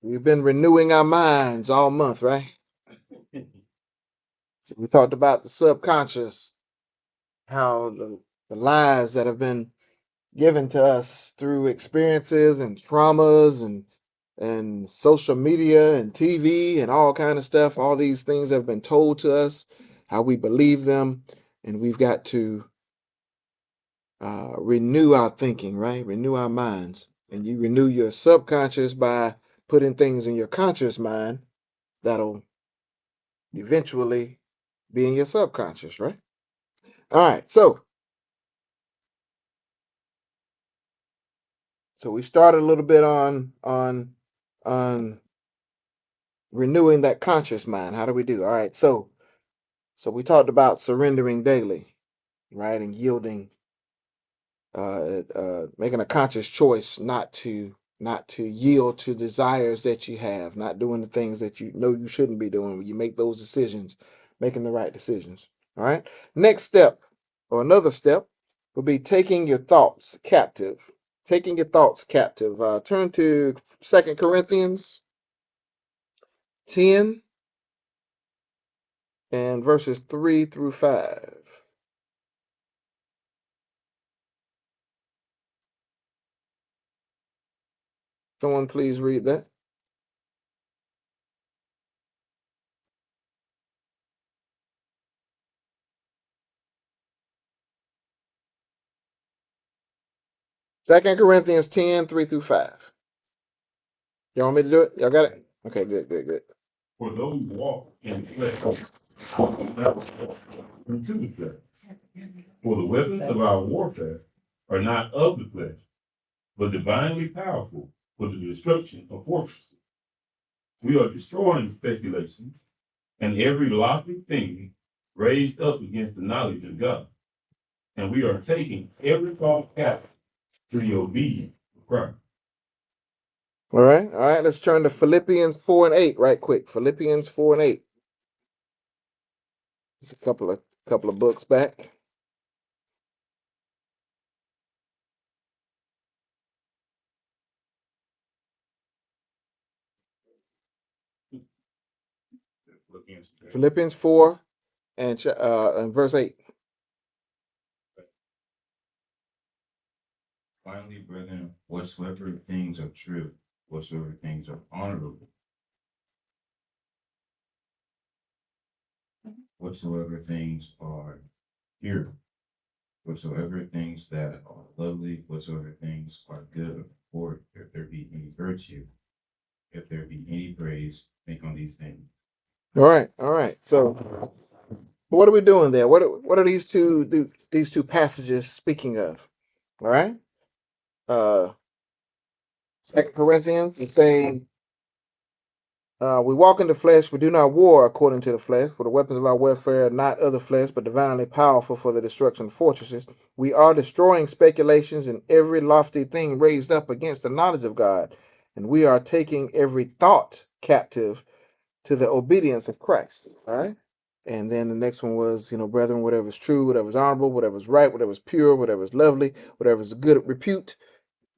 We've been renewing our minds all month, right? So we talked about the subconscious, how the lies that have been given to us through experiences and traumas and social media and TV and all kind of stuff. All these things have been told to us, how we believe them, and we've got to renew our thinking, right? Renew our minds. And you renew your subconscious by putting things in your conscious mind that'll eventually be in your subconscious, right? All right, so we started a little bit on renewing that conscious mind. How do we do? All right, so we talked about surrendering daily, right, and yielding, making a conscious choice not to yield to desires that you have, not doing the things that you know you shouldn't be doing. When you make those decisions, making the right decisions. All right. Next step, or another step, would be taking your thoughts captive. Taking your thoughts captive. Turn to 2 Corinthians 10 and verses 3 through 5. Someone please read that. 2 Corinthians 10, 3 through 5. You want me to do it? Y'all got it? Okay, good, good, good. For those who walk in the flesh will never walk into the flesh. For the weapons of our warfare are not of the flesh, but divinely powerful for the destruction of fortresses. We are destroying speculations and every lofty thing raised up against the knowledge of God. And we are taking every thought captive to the obedience of Christ. All right. Let's turn to Philippians 4 and 8 right quick. Philippians 4 and 8. It's a couple of books back. Philippians 4 and verse 8. Finally, brethren, whatsoever things are true, whatsoever things are honorable, whatsoever things are pure, whatsoever things that are lovely, whatsoever things are good of report, if there be any virtue, if there be any praise, think on these things. All right. So what are we doing there? What are these two passages speaking of? All right. Uh 2 Corinthians is saying we walk in the flesh, we do not war according to the flesh, for the weapons of our warfare are not of the flesh, but divinely powerful for the destruction of fortresses. We are destroying speculations and every lofty thing raised up against the knowledge of God, and we are taking every thought captive to the obedience of Christ. All right. And then the next one was, brethren, whatever is true, whatever is honorable, whatever is right, whatever is pure, whatever is lovely, whatever is good repute,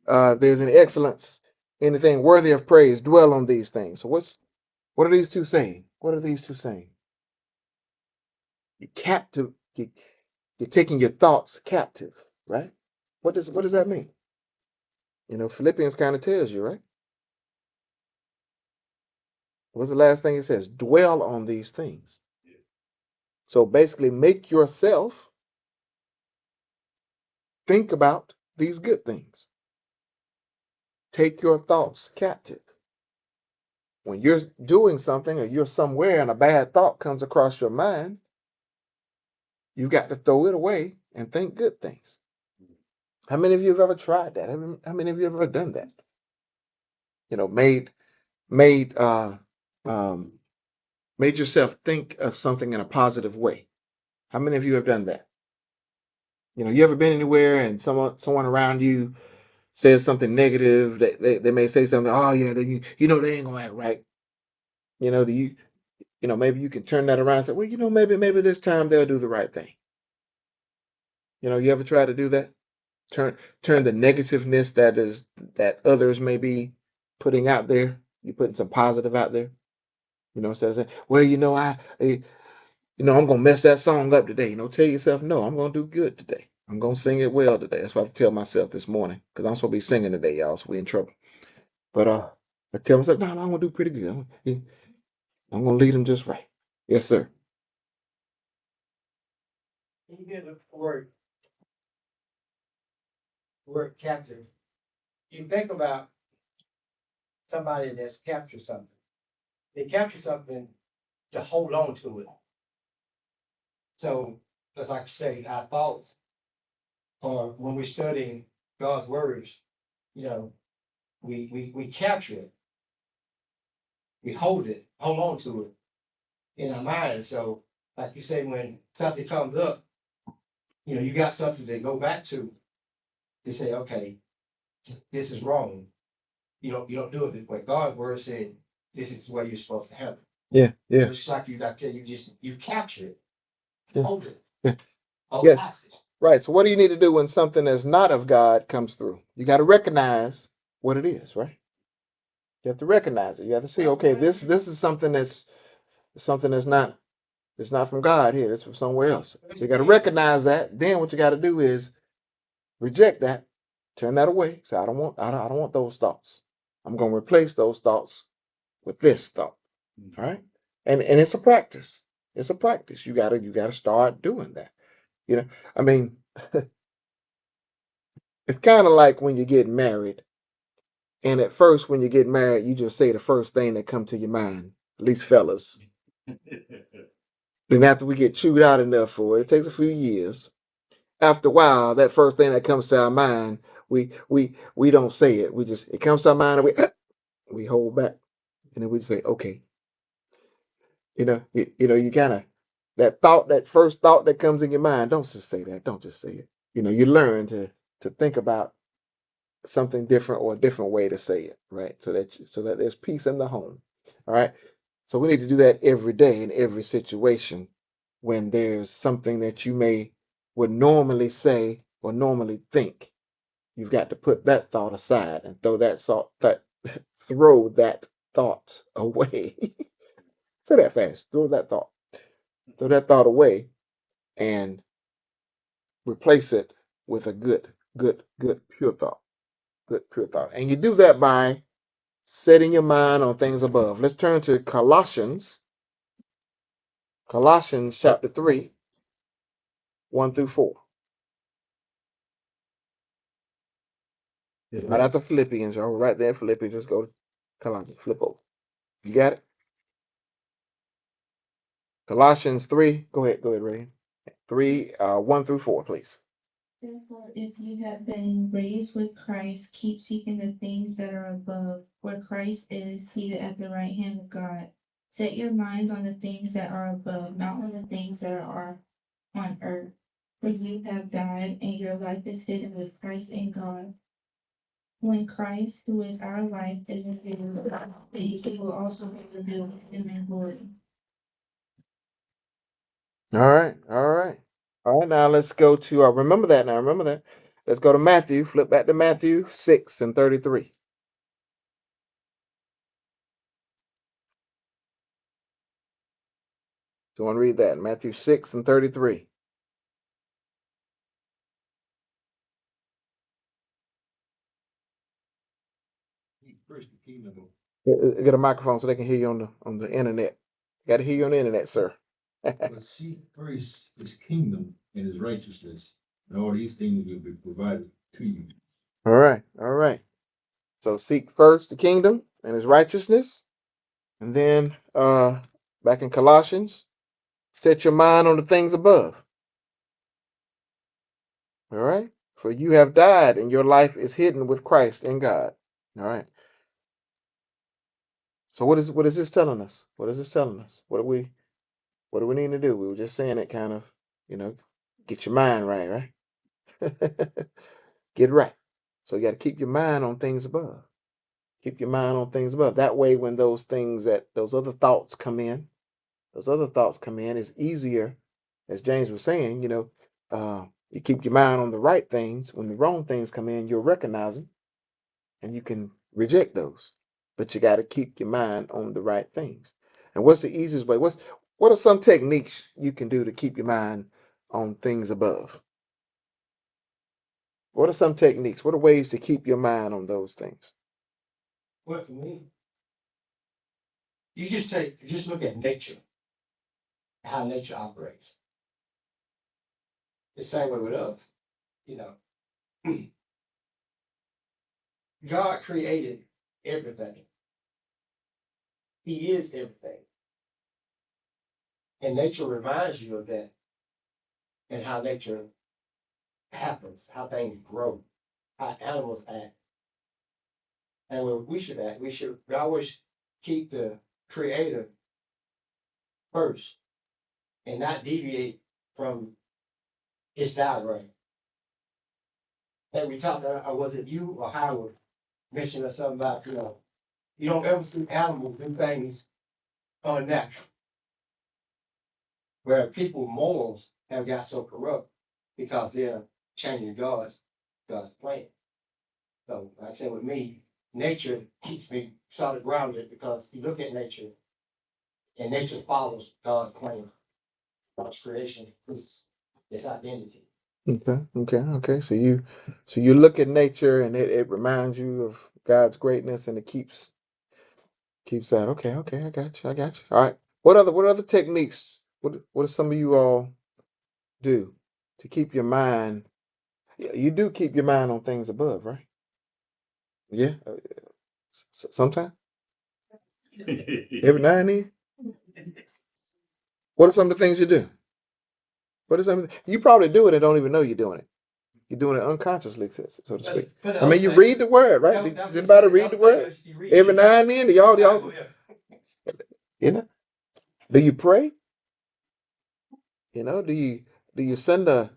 there's any excellence, anything worthy of praise, dwell on these things. So what are these two saying? What are these two saying? You're captive. You're taking your thoughts captive, right? What does that mean? Philippians kind of tells you, right? What's the last thing it says? Dwell on these things. So basically, make yourself think about these good things. Take your thoughts captive. When you're doing something or you're somewhere and a bad thought comes across your mind, you got to throw it away and think good things. How many of you have ever tried that? How many of you have ever done that? Made um, made yourself think of something in a positive way. How many of you have done that? You ever been anywhere and someone around you says something negative? They may say something. Oh yeah, they ain't gonna act right. Do maybe you can turn that around and say, well, maybe this time they'll do the right thing. You ever try to do that? Turn the negativeness that others may be putting out there. You putting some positive out there. Instead of saying, well, I'm gonna mess that song up today. Tell yourself, no, I'm gonna do good today. I'm gonna sing it well today. That's what I tell myself this morning, because I'm supposed to be singing today, y'all. So we in trouble. But I tell myself, no, I'm gonna do pretty good. I'm gonna lead them just right. Yes, sir. You get the word captive. You think about somebody that's captured something. They capture something to hold on to it. So, as I say, our thoughts, or when we're studying God's words, you know, we capture it, we hold on to it in our minds. So, like you say, when something comes up, you got something to go back to say, okay, this is wrong. You don't do it this way. God's word said this is the way you're supposed to handle it. Yeah, yeah, So it's just like I tell you, you capture it, yeah, hold it, yeah. hold Yes. passes. Right. So what do you need to do when something that's not of God comes through? You got to recognize what it is, right? You have to recognize it. You have to see, okay, this is something that's not it's not from God here. It's from somewhere else. So you got to recognize that. Then what you got to do is reject that, turn that away. Say, I don't want those thoughts. I'm going to replace those thoughts with this thought. All right. And it's a practice. It's a practice. You gotta start doing that. You know, I mean, it's kind of like when you get married. And at first, when you get married, you just say the first thing that come to your mind. At least fellas. Then after we get chewed out enough for it, it takes a few years. After a while, that first thing that comes to our mind, we don't say it. It comes to our mind and we hold back. And then we say, okay, you kind of that first thought that comes in your mind, don't just say that. Don't just say it. You learn to think about something different or a different way to say it, right? So that there's peace in the home. All right. So we need to do that every day in every situation when there's something that you would normally say or normally think. You've got to put that thought aside and throw that thought away. Say that fast. Throw that thought away and replace it with a good, pure thought. Good, pure thought. And you do that by setting your mind on things above. Let's turn to Colossians. Colossians chapter 3, 1 through 4. Right after Philippians, y'all. Right there in Philippians. Just go to Colossians. Flip over. You got it? Colossians 3. Go ahead, Ray. 3, 1 through 4, please. Therefore, if you have been raised with Christ, keep seeking the things that are above, where Christ is seated at the right hand of God. Set your minds on the things that are above, not on the things that are on earth. For you have died, and your life is hidden with Christ in God. When Christ, who is our life, is revealed, then you will also be revealed with him in glory. All right. All right. All right. Now let's go to, remember that now. Remember that. Let's go to Matthew. Flip back to Matthew 6 and 33. So I want to read that. Matthew 6 and 33. First, the kingdom. Get a microphone so they can hear you on the internet. Got to hear you on the internet, sir. But seek first his kingdom and his righteousness, and all these things will be provided to you. All right. All right. So seek first the kingdom and his righteousness. And then back in Colossians, set your mind on the things above. All right. For you have died and your life is hidden with Christ in God. All right. So what is this telling us? What is this telling us? What do we need to do? We were just saying it kind of, you know, get your mind right, right? Get right. So you got to keep your mind on things above. Keep your mind on things above. That way, when those other thoughts come in, it's easier, as James was saying, you keep your mind on the right things. When the wrong things come in, you'll recognize them and you can reject those. but you got to keep your mind on the right things. And what's the easiest way? What are some techniques you can do to keep your mind on things above? What are some techniques? What are ways to keep your mind on those things? Well, for me, you just look at nature, how nature operates. The same way with us, you know. God created everything. He is everything. And nature reminds you of that and how nature happens, how things grow, how animals act. And when we should act, we should always keep the creator first and not deviate from his diagram. And we talked, was it you or Howard mentioned something about, you don't ever see animals do things unnatural, where people morals have got so corrupt because they're changing God's plan. So, like I said, with me, nature keeps me solid grounded because you look at nature and nature follows God's plan, God's creation, its identity. Okay. So you look at nature and it reminds you of God's greatness and it keeps that. Okay, I got you. All right. What other techniques? What do some of you all do to keep your mind? Yeah, you do keep your mind on things above, right? Yeah. Sometimes, every now and then. What are some of the things you do? What are some of you probably do it and don't even know you're doing it. You're doing it unconsciously, so to speak. But I mean, you read the word, right? Does anybody read the word? Every now and then, do y'all, you know, do you pray? You know, do you send a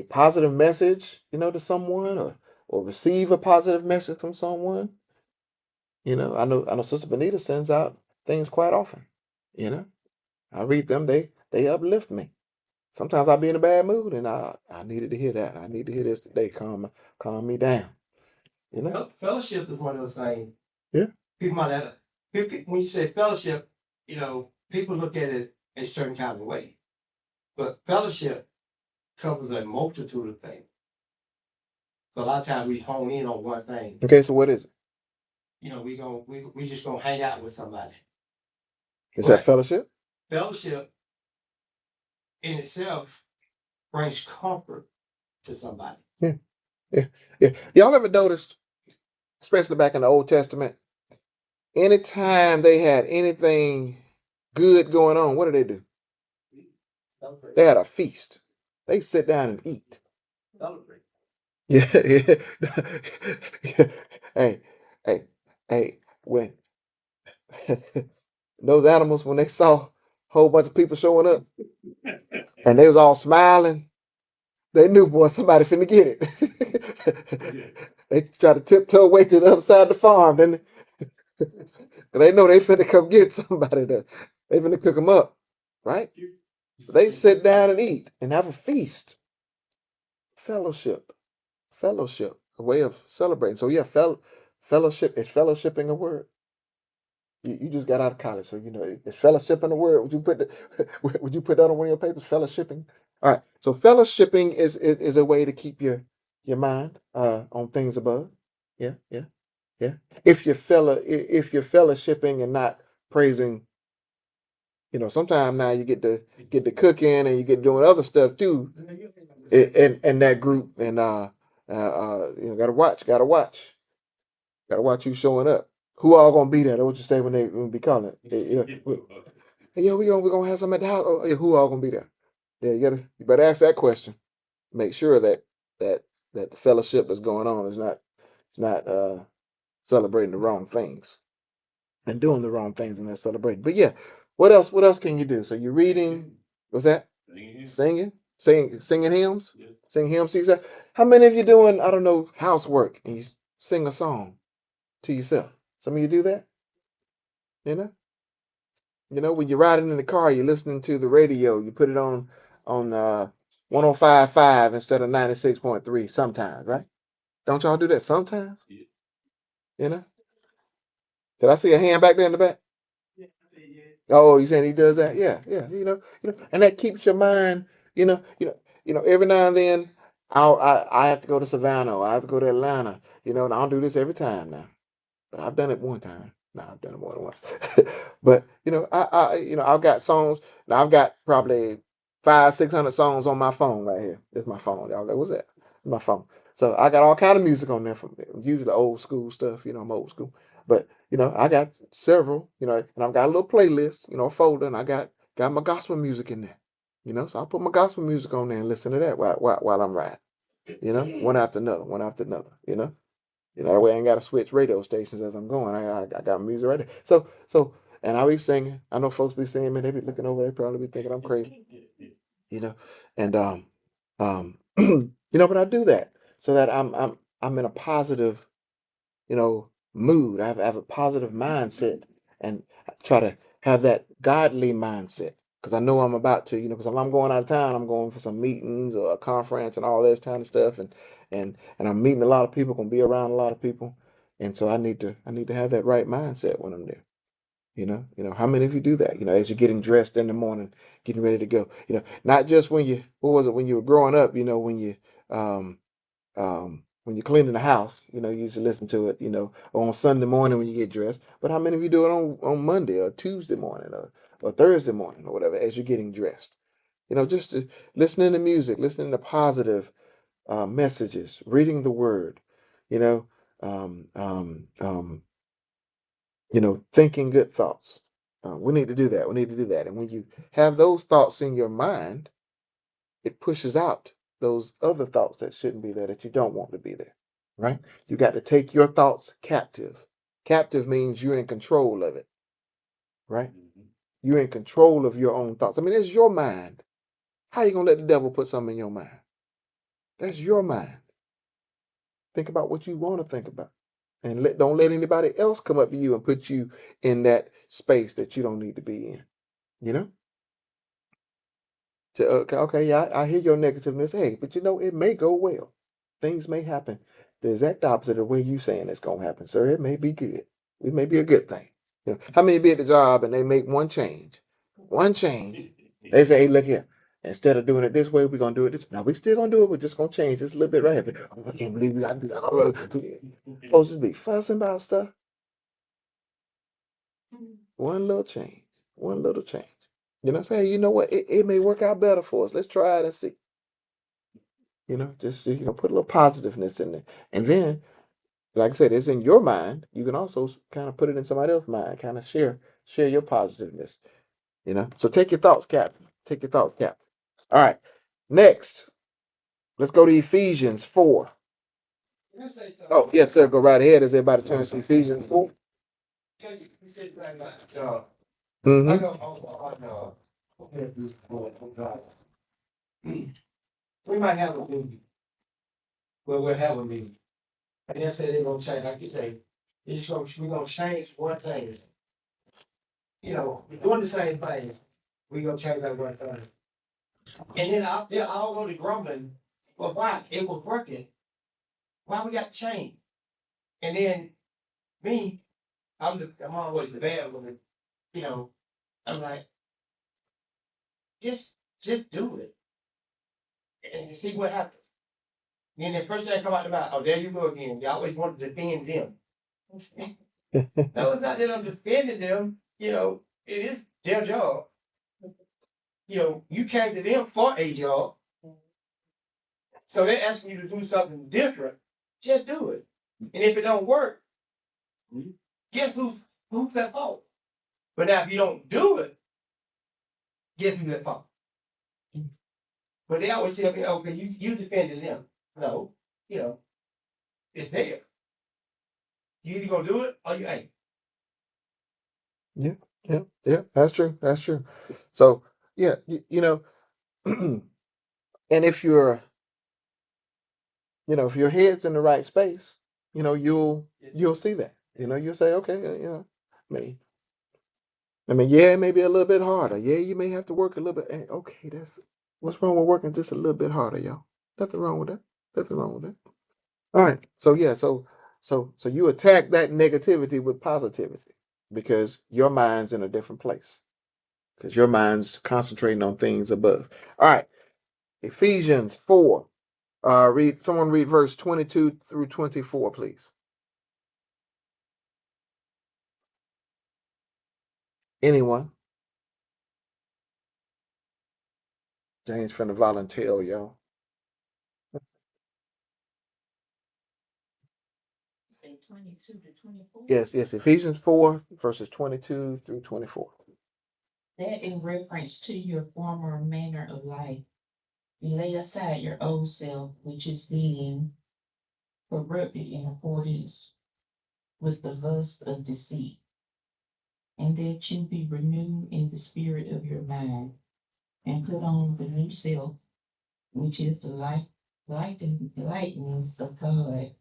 positive message, to someone or receive a positive message from someone? I know Sister Benita sends out things quite often. You know, I read them, they uplift me. Sometimes I'll be in a bad mood and I needed to hear that. I need to hear this today. Calm me down. Fellowship is one of those things. Yeah. People might have, when you say fellowship, people look at it a certain kind of way. But fellowship covers a multitude of things. So a lot of times we hone in on one thing. Okay, so what is it? We just gonna hang out with somebody. Is that fellowship? Fellowship in itself brings comfort to somebody. Yeah, yeah, yeah. Y'all ever noticed, especially back in the Old Testament, anytime they had anything good going on, what did they do? Celebrate. They had a feast. They sit down and eat. Celebrate. Yeah, yeah. Hey, hey, hey, when those animals, when they saw a whole bunch of people showing up and they was all smiling, they knew, boy, somebody finna get it. They try to tiptoe away to the other side of the farm, then they know they finna come get somebody. They finna cook them up, right? They sit down and eat and have a feast. Fellowship, fellowship, a way of celebrating. So yeah, fellowship is fellowshipping a word. You just got out of college, so is fellowshipping a word. Would you put that on one of your papers? Fellowshipping. All right. So fellowshipping is a way to keep your mind on things above. Yeah, yeah, yeah. If you're fellowshipping and not praising, sometimes now you get to cooking and you get doing other stuff too in that group and gotta watch who's showing up. Who all gonna be there? That's what you say when they be calling it. Hey, yo, we gonna have some at the house. Oh, yeah, who all gonna be there? Yeah, you better ask that question. Make sure that that the fellowship that's going on is not celebrating the wrong things and doing the wrong things and they're celebrating. But yeah, what else can you do? So you're reading, what's that? Singing hymns? Sing hymns to yourself. How many of you doing, I don't know, housework and you sing a song to yourself? Some of you do that, you know? When you're riding in the car, you're listening to the radio, you put it on 105.5 instead of 96.3 sometimes, right? Don't y'all do that sometimes? You know? Did I see a hand back there in the back? Oh, you saying he does that? Yeah, yeah. And that keeps your mind. Every now and then, I have to go to Savannah. Or I have to go to Atlanta. And I don't do this every time now. But I've done it one time. No, I've done it more than once. But I've got songs. Now I've got probably 500, 600 songs on my phone right here. This is my phone, y'all. What's that? My phone. So I got all kind of music on there from usually old school stuff. I'm old school. But I got several. And I've got a little playlist. A folder, and I got my gospel music in there. So I put my gospel music on there and listen to that while I'm riding. One after another, one after another. That way I ain't got to switch radio stations as I'm going. I got music right there. And I be singing. I know folks be singing, man. They be looking over. They probably be thinking I'm crazy, you know. And but I do that so that I'm in a positive, mood. I have a positive mindset, and I try to have that godly mindset because I know I'm about to, because if I'm going out of town, I'm going for some meetings or a conference and all this kind of stuff, and I'm meeting a lot of people, gonna be around a lot of people, and so I need to have that right mindset when I'm there. How many of you do that? As you're getting dressed in the morning, getting ready to go. Not just when what was it when you were growing up? Um, when you're cleaning the house, you used to listen to it, on Sunday morning when you get dressed. But how many of you do it on Monday or Tuesday morning or Thursday morning or whatever as you're getting dressed? Just listening to music, listening to positive messages, reading the word, you know, um, um, um, thinking good thoughts. We need to do that. We need to do that. And when you have those thoughts in your mind, it pushes out those other thoughts that shouldn't be there that you don't want to be there. Right? You got to take your thoughts captive. Captive means you're in control of it, right? You're in control of your own thoughts. I mean, it's your mind. How you gonna let the devil put something in your mind? That's your mind. Think about what you want to think about, and don't let anybody else come up to you and put you in that space that you don't need to be in. You know? Okay, yeah, I hear your negativeness. Hey, but it may go well. Things may happen the exact opposite of the way you saying it's gonna happen, sir. It may be good. It may be a good thing. How many be at the job and they make one change? One change. They say, hey, look here. Instead of doing it this way, we're gonna do it this. Now we still gonna do it. We're just gonna change this a little bit right here. Oh, I can't believe we gotta do that. Supposed to be fussing about stuff. One little change. One little change. I'm saying? You know what? It may work out better for us. Let's try it and see. Just put a little positiveness in there. And then, like I said, it's in your mind. You can also kind of put it in somebody else's mind, kind of share your positiveness. So take your thoughts captive. Take your thoughts captive. All right. Next, let's go to Ephesians 4. Oh, yes, sir. Go right ahead as everybody turns to Ephesians 4. You said that about job. I Mm-hmm. know on we might have a meeting where we'll have a meeting. And they say they're gonna change, like you say, we're gonna change one thing. We're doing the same thing. We're gonna change that one thing. And then they'll all go to grumbling. Well, why? It was working. Why we got to change? And then me, I'm always the bad one. You know, I'm like, just do it and see what happens. And then the first thing come out about, oh, there you go again. You always want to defend them. No, it's not that I'm defending them. It is their job. You came to them for a job, so they're asking you to do something different. Just do it. And if it don't work, guess who's at fault? But now if you don't do it, guess who's at fault? But they always tell me, okay, you defended them. No, you know, it's there. You either gonna do it or you ain't. Yeah, yeah, yeah. That's true. That's true. So, yeah, and if your head's in the right space, you'll see that. You'll say, okay, I mean, yeah, it may be a little bit harder. Yeah, you may have to work a little bit. Okay, that's what's wrong with working just a little bit harder, y'all? Nothing wrong with that. Nothing wrong with that. All right. So yeah, so So you attack that negativity with positivity because your mind's in a different place. Because your mind's concentrating on things above. All right, Ephesians 4. Someone read verse 22 through 24, please. Anyone? James finna volunteer, y'all. Say 22 to 24. Yes, Ephesians 4, verses 22 through 24. That in reference to your former manner of life, you lay aside your old self, which is being corrupted in accordance with the lust of deceit, and that you be renewed in the spirit of your mind, and put on the new self, which is the likeness of God,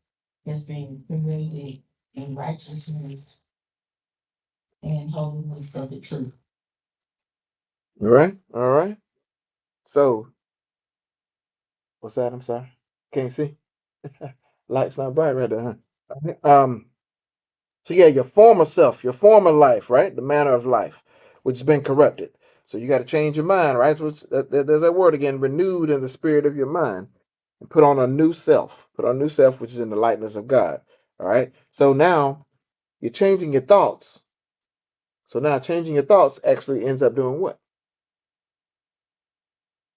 has been created in righteousness and holiness of the truth. All right. So, what's that? I'm sorry. Can't see. Light's not bright right there, huh? So yeah, your former self, your former life, right? The manner of life, which has been corrupted. So you got to change your mind, right? So there's that word again, renewed in the spirit of your mind, and put on a new self. Put on a new self, which is in the likeness of God. All right. So now you're changing your thoughts. So now changing your thoughts actually ends up doing what?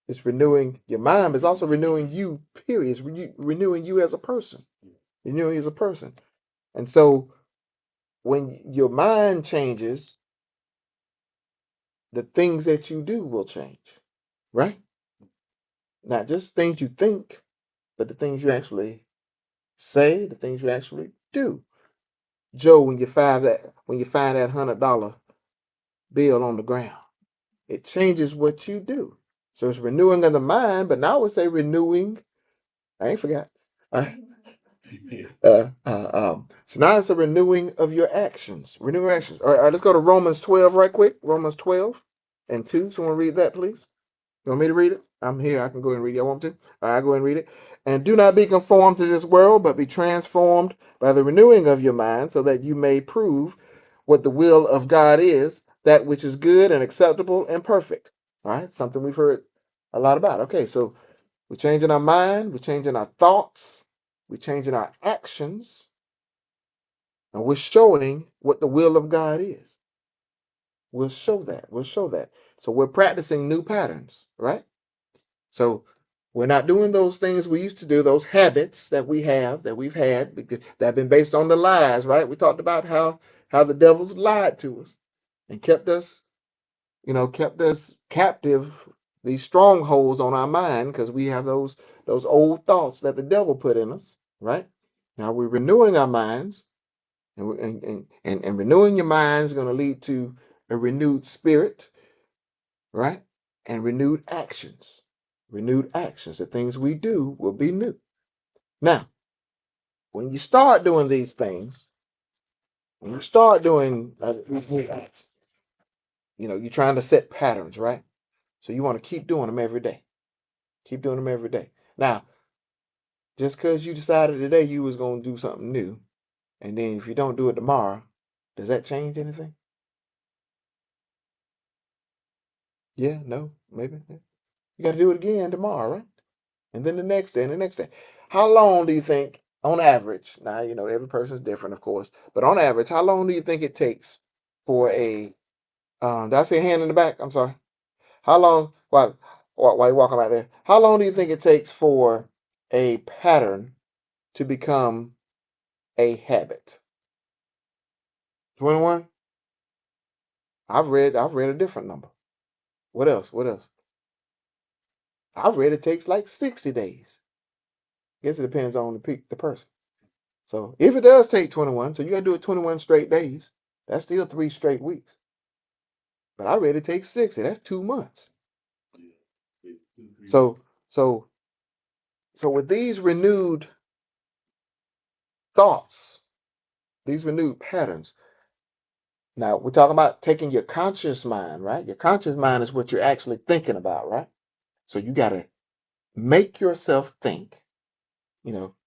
It's renewing your mind, but it's also renewing you, period. It's renewing you as a person. Renewing you as a person. And so when your mind changes, the things that you do will change, right? Not just things you think, but the things you actually say, the things you actually do. Joe, when you find that $100 bill on the ground, it changes what you do. So it's renewing of the mind, but now I would say renewing. I ain't forgot. Uh, so now it's a renewing of your actions. Renewing actions. All right, let's go to Romans 12 right quick. Romans 12 and 2. Someone read that, please. You want me to read it? I'm here. I can go ahead and read it. I want to. All right, go ahead and read it. And do not be conformed to this world, but be transformed by the renewing of your mind, so that you may prove what the will of God is, that which is good and acceptable and perfect. All right, something we've heard a lot about. Okay, so we're changing our mind, we're changing our thoughts, we're changing our actions, and we're showing what the will of God is. We'll show that. We'll show that. So we're practicing new patterns, right? So we're not doing those things we used to do, those habits that we have, that we've had, because that have been based on the lies, right? We talked about how the devil's lied to us and kept us captive, these strongholds on our mind, because we have those old thoughts that the devil put in us, right? Now we're renewing our minds, and renewing your mind is going to lead to a renewed spirit, right? And renewed actions. Renewed actions. The things we do will be new. Now, when you start doing these things, when you start doing these new actions, you're trying to set patterns, right? So you want to keep doing them every day. Keep doing them every day. Now, just because you decided today you was going to do something new, and then if you don't do it tomorrow, does that change anything? Yeah, no, maybe. Yeah. You got to do it again tomorrow, right? And then the next day and the next day. How long do you think, on average, now, every person's different, of course, but on average, how long do you think it takes for did I say hand in the back? I'm sorry. How long, while you're walking right there, how long do you think it takes for a pattern to become a habit? 21? I've read a different number. What else? What else? I've read it takes like 60 days. Guess it depends on the person. So if it does take 21, so you gotta do it 21 straight days. That's still 3 straight weeks. But I read it takes 60. That's 2 months. So so so with these renewed thoughts, these renewed patterns. Now we're talking about taking your conscious mind, right? Your conscious mind is what you're actually thinking about, right? So you gotta make yourself think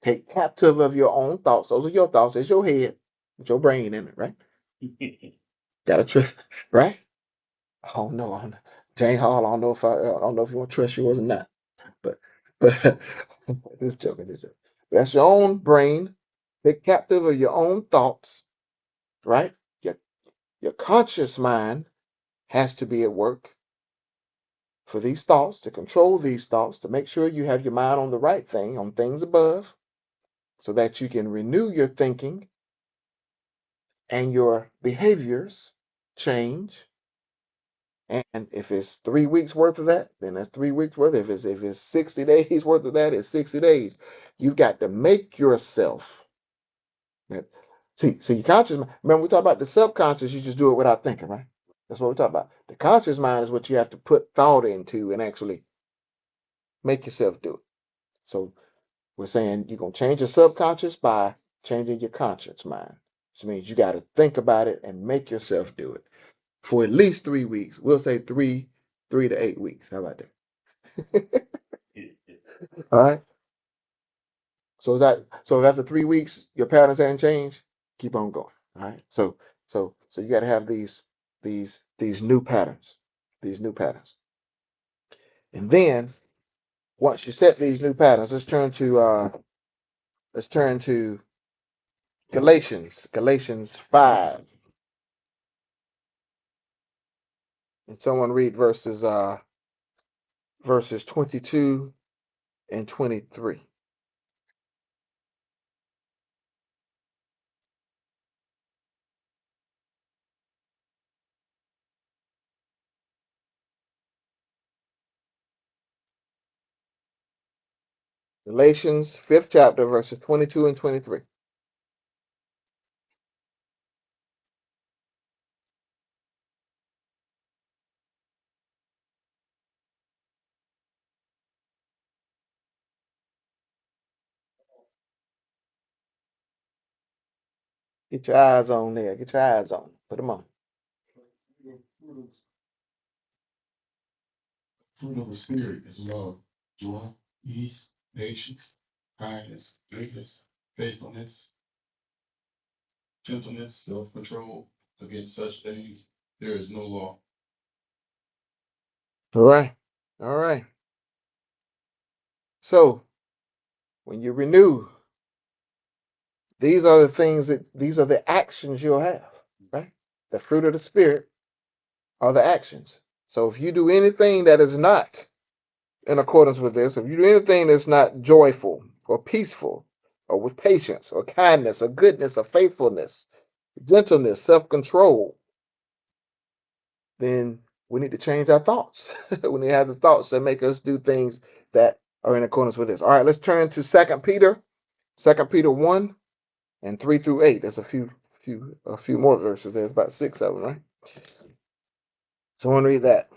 take captive of your own thoughts. Those are your thoughts. It's your head with your brain in it, right? Gotta trust, right? Oh no, Jane Hall. I don't know if you want to trust yours or not, but but this joking, this joke. That's your own brain. Take captive of your own thoughts, right? Your your conscious mind has to be at work for these thoughts, to control these thoughts, to make sure you have your mind on the right thing, on things above, so that you can renew your thinking and your behaviors change. And if it's 3 weeks worth of that, then that's 3 weeks worth. If it's 60 days worth of that, it's 60 days. You've got to make yourself. See, your conscious mind. Remember, we talked about the subconscious. You just do it without thinking, right? That's what we talk about. The conscious mind is what you have to put thought into and actually make yourself do it. So we're saying you're gonna change your subconscious by changing your conscious mind, which means you got to think about it and make yourself do it for at least 3 weeks. We'll say 3 to 8 weeks. How about that? All right. So after 3 weeks, your patterns haven't changed. Keep on going. All right. So you got to have these new patterns, these new patterns, and then once you set these new patterns, let's turn to Galatians 5, and someone read verses 22 and 23. Galatians 5th chapter, verses 22 and 23. Get your eyes on there. Get your eyes on. Put them on. Fruit of the Spirit is love, joy, peace, patience, kindness, goodness, faithfulness, gentleness, self-control. Against such things there is no law. All right. All right. So when you renew, these are the actions you'll have, right? The fruit of the Spirit are the actions. So if you do anything that is not in accordance with this, if you do anything that's not joyful or peaceful or with patience or kindness or goodness or faithfulness, gentleness, self-control, then we need to change our thoughts. We need to have the thoughts that make us do things that are in accordance with this. All right, let's turn to Second Peter 1 and 3 through 8. There's a few more verses. There's about 6 of them, right? Someone read that.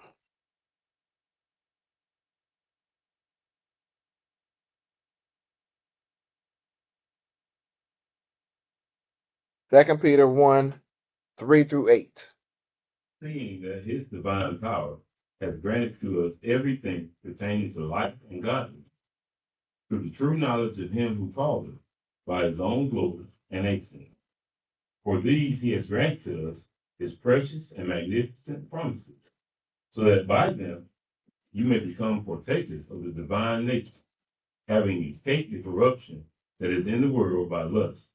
Second Peter 1, 3 through 8. Seeing that his divine power has granted to us everything pertaining to life and godliness, through the true knowledge of him who called us by his own glory and excellence. For these he has granted to us his precious and magnificent promises, so that by them you may become partakers of the divine nature, having escaped the corruption that is in the world by lust.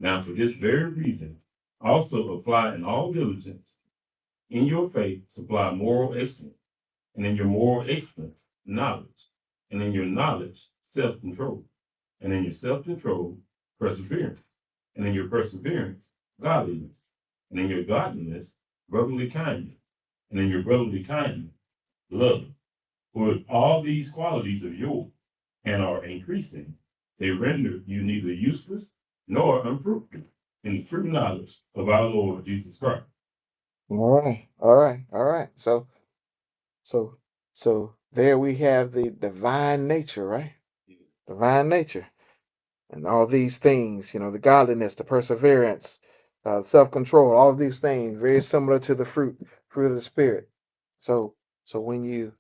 Now, for this very reason, also apply in all diligence. In your faith, supply moral excellence, and in your moral excellence, knowledge, and in your knowledge, self control, and in your self control, perseverance, and in your perseverance, godliness, and in your godliness, brotherly kindness, and in your brotherly kindness, love. For if all these qualities are yours and are increasing, they render you neither useless nor unfruitful in the true knowledge of our Lord Jesus Christ. All right, all right, all right. So so there we have the divine nature, right? Divine nature. And all these things, the godliness, the perseverance, self-control, all of these things, very similar to the fruit of the Spirit. So when you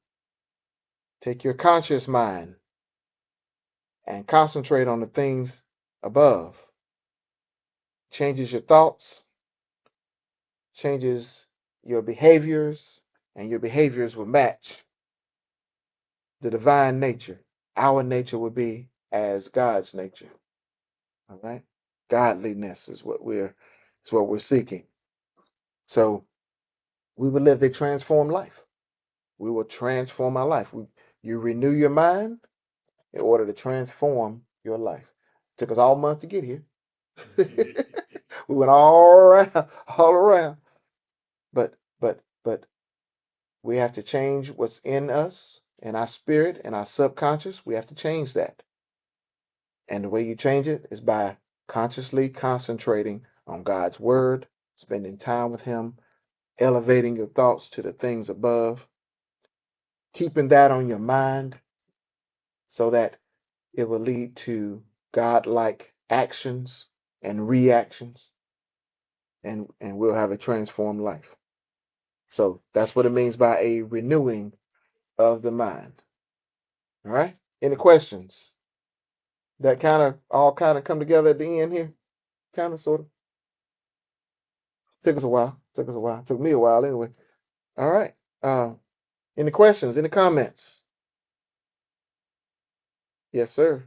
take your conscious mind and concentrate on the things above. Changes your thoughts, changes your behaviors, and your behaviors will match the divine nature. Our nature would be as God's nature. All right? Godliness is what we're seeking. So we will live a transformed life. We will transform our life. You renew your mind in order to transform your life. It took us all month to get here. We went all around. But we have to change what's in us, in our spirit, and our subconscious. We have to change that. And the way you change it is by consciously concentrating on God's word, spending time with Him, elevating your thoughts to the things above, keeping that on your mind so that it will lead to God-like actions and reactions, and we'll have a transformed life. So that's what it means by a renewing of the mind. All right? Any questions? That kind of come together at the end here? Kind of, sort of. Took us a while. Took us a while. Took me a while anyway. All right. Any questions? Any comments? Yes, sir.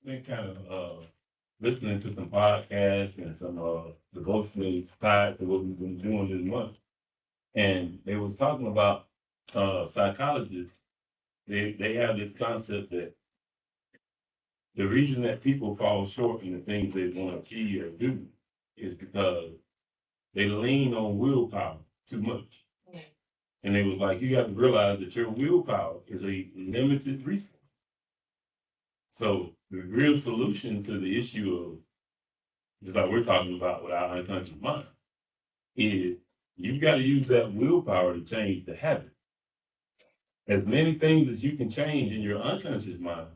Been kind of listening to some podcasts and some devotionals tied to what we've been doing this month. And they was talking about psychologists. They have this concept that the reason that people fall short in the things they want to achieve or do is because they lean on willpower too much. And they was like, you have to realize that your willpower is a limited resource. So the real solution to the issue of, just like we're talking about with our unconscious mind, is you got to use that willpower to change the habit. As many things as you can change in your unconscious mind,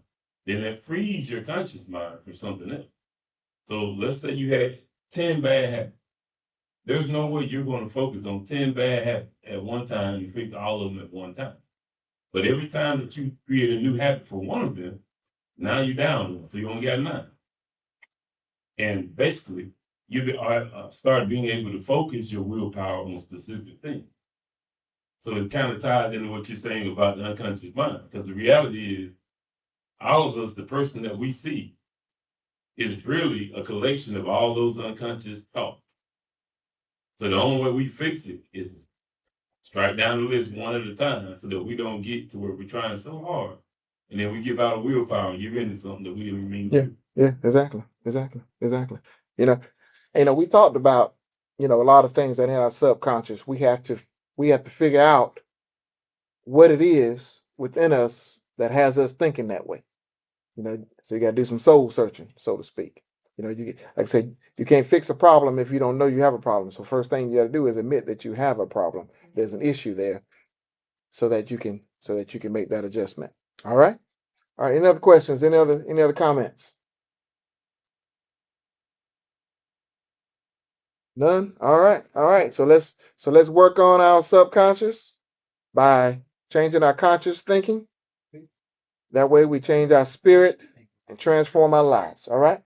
then that frees your conscious mind for something else. So let's say you had 10 bad habits. There's no way you're going to focus on 10 bad habits at one time and fix all of them at one time. But every time that you create a new habit for one of them, now you're down one, so you only got 9. And basically, you start being able to focus your willpower on specific things. So it kind of ties into what you're saying about the unconscious mind, because the reality is, all of us, the person that we see, is really a collection of all those unconscious thoughts. So the only way we fix it is strike down the list one at a time, so that we don't get to where we're trying so hard, and then we give out a willpower and give into something that we didn't mean to do. Yeah, exactly. You know, we talked about, a lot of things that in our subconscious we have to figure out what it is within us that has us thinking that way. So you got to do some soul searching, so to speak. Like I said, you can't fix a problem if you don't know you have a problem. So first thing you got to do is admit that you have a problem. There's an issue there, so that you can make that adjustment. All right. All right. Any other questions? Any other comments? None. All right. All right. So let's work on our subconscious by changing our conscious thinking. That way we change our spirit and transform our lives. All right.